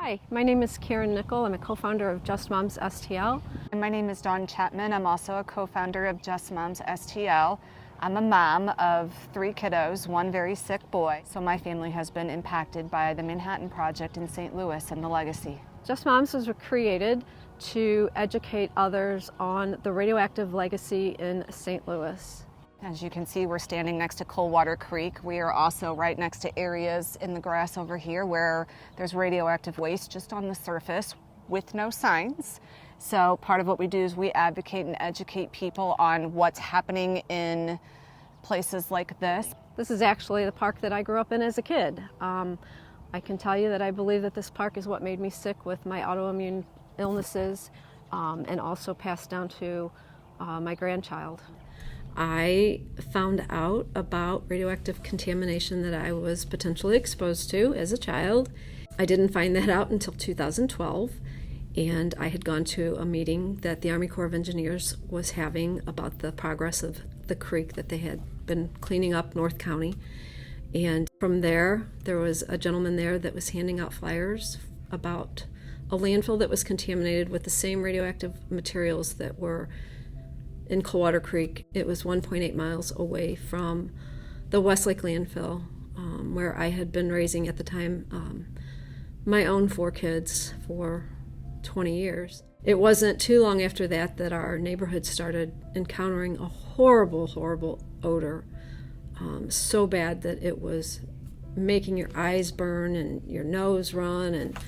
Hi, my name is Karen Nickel. I'm a co-founder of Just Moms STL. And my name is Dawn Chapman. I'm also a co-founder of Just Moms STL. I'm a mom of 3 kiddos, 1 very sick boy. So my family has been impacted by the Manhattan Project in St. Louis and the legacy. Just Moms was created to educate others on the radioactive legacy in St. Louis. As you can see, we're standing next to Coldwater Creek. We are also right next to areas in the grass over here where there's radioactive waste just on the surface with no signs. So part of what we do is we advocate and educate people on what's happening in places like this. This is actually the park that I grew up in as a kid. I can tell you that I believe that this park is what made me sick with my autoimmune illnesses and also passed down to my grandchild. I found out about radioactive contamination that I was potentially exposed to as a child. I didn't find that out until 2012, and I had gone to a meeting that the Army Corps of Engineers was having about the progress of the creek that they had been cleaning up North County. And from there was a gentleman there that was handing out flyers about a landfill that was contaminated with the same radioactive materials that were in Coldwater Creek. It was 1.8 miles away from the Westlake landfill, where I had been raising at the time my own 4 kids for 20 years. It wasn't too long after that that our neighborhood started encountering a horrible, horrible odor, so bad that it was making your eyes burn and your nose run, and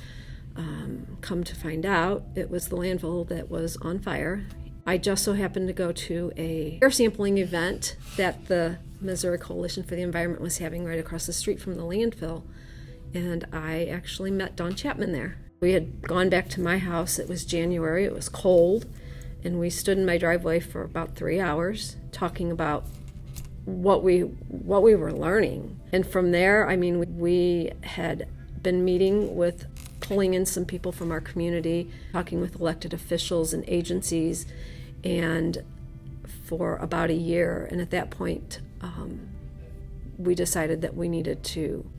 come to find out it was the landfill that was on fire. I just so happened to go to a air sampling event that the Missouri Coalition for the Environment was having right across the street from the landfill, and I actually met Dawn Chapman there. We had gone back to my house. It was January, it was cold, and we stood in my driveway for about 3 hours talking about what we were learning. And from there, we had been meeting with, pulling in some people from our community, talking with elected officials and agencies, and for about a year. And at that point, we decided that we needed to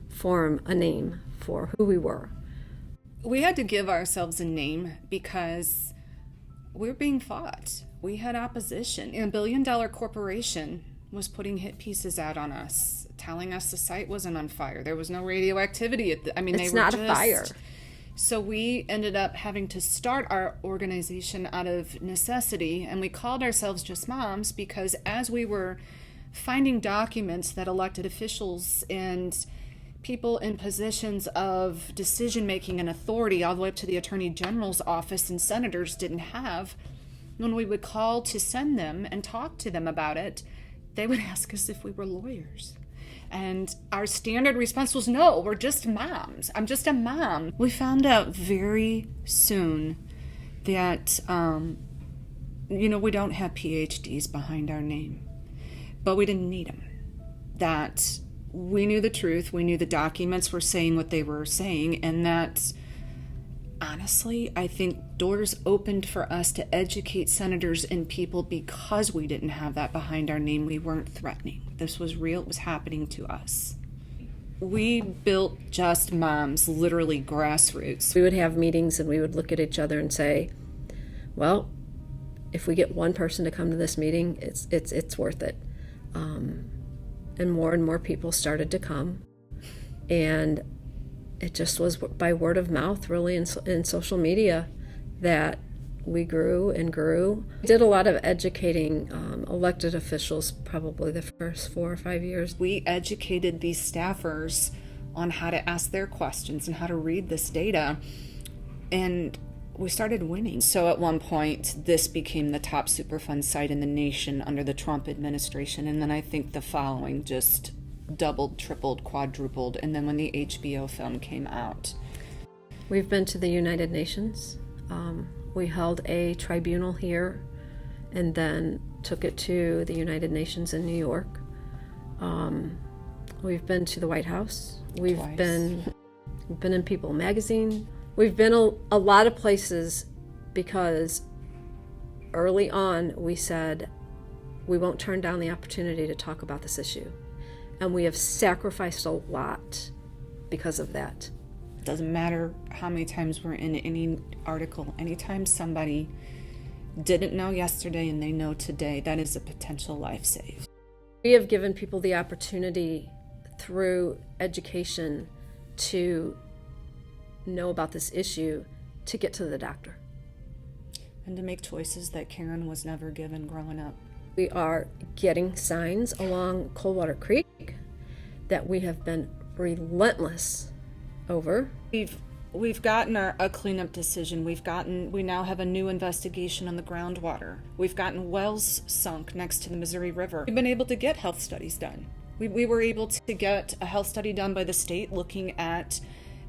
form a name for who we were. We had to give ourselves a name because we're being fought. We had opposition. And a billion-dollar corporation was putting hit pieces out on us, telling us the site wasn't on fire. There was no radioactivity at the, It's not a fire. So we ended up having to start our organization out of necessity, and we called ourselves Just Moms because as we were finding documents that elected officials and people in positions of decision-making and authority all the way up to the Attorney General's office and senators didn't have, when we would call to send them and talk to them about it, they would ask us if we were lawyers. And our standard response was, no, we're just moms. I'm just a mom. We found out very soon that, we don't have PhDs behind our name, but we didn't need them. That we knew the truth. We knew the documents were saying what they were saying, and that honestly, I think doors opened for us to educate senators and people because we didn't have that behind our name. We weren't threatening. This was real. It was happening to us. We built Just Moms, literally grassroots. We would have meetings and we would look at each other and say, well, if we get one person to come to this meeting, it's worth it. And more people started to come. And it just was by word of mouth, really, in social media, that we grew and grew. We did a lot of educating elected officials probably the first 4 or 5 years. We educated these staffers on how to ask their questions and how to read this data, and we started winning. So at one point, this became the top Superfund site in the nation under the Trump administration, and then I think the following just doubled, tripled, quadrupled, and then when the HBO film came out. We've been to the United Nations. We held a tribunal here and then took it to the United Nations in New York. We've been to the White House. We've been in People magazine. We've been a lot of places because early on we said we won't turn down the opportunity to talk about this issue. And we have sacrificed a lot because of that. Doesn't matter how many times we're in any article, anytime somebody didn't know yesterday and they know today, that is a potential life save. We have given people the opportunity through education to know about this issue, to get to the doctor. And to make choices that Karen was never given growing up. We are getting signs along Coldwater Creek that we have been relentless over. We've gotten a cleanup decision. We now have a new investigation on the groundwater. We've gotten wells sunk next to the Missouri River. We've been able to get health studies done. We were able to get a health study done by the state looking at,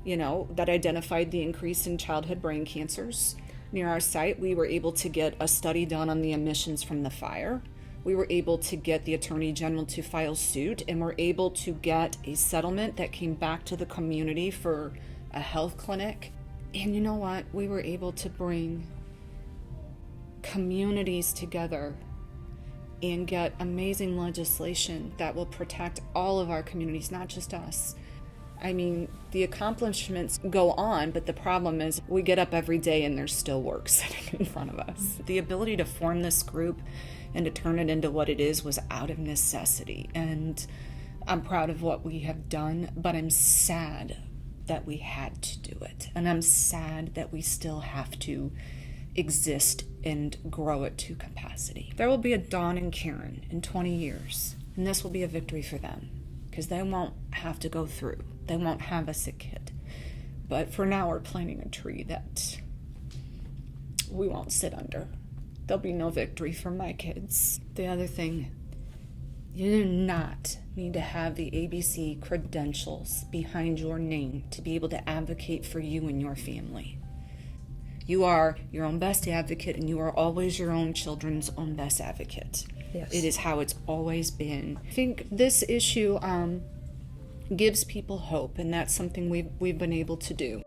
that identified the increase in childhood brain cancers near our site. We were able to get a study done on the emissions from the fire. We were able to get the Attorney General to file suit, and we're able to get a settlement that came back to the community for a health clinic. And you know what? We were able to bring communities together and get amazing legislation that will protect all of our communities, not just us. I mean, the accomplishments go on, but the problem is we get up every day and there's still work sitting in front of us. The ability to form this group and to turn it into what it is was out of necessity. And I'm proud of what we have done, but I'm sad that we had to do it. And I'm sad that we still have to exist and grow it to capacity. There will be a Dawn and Karen in 20 years, and this will be a victory for them because they won't have to go through. They won't have a sick kid. But for now, we're planting a tree that we won't sit under. There'll be no victory for my kids. The other thing, you do not need to have the ABC credentials behind your name to be able to advocate for you and your family. You are your own best advocate, and you are always your own children's own best advocate. Yes. It is how it's always been. I think this issue gives people hope, and that's something we've been able to do.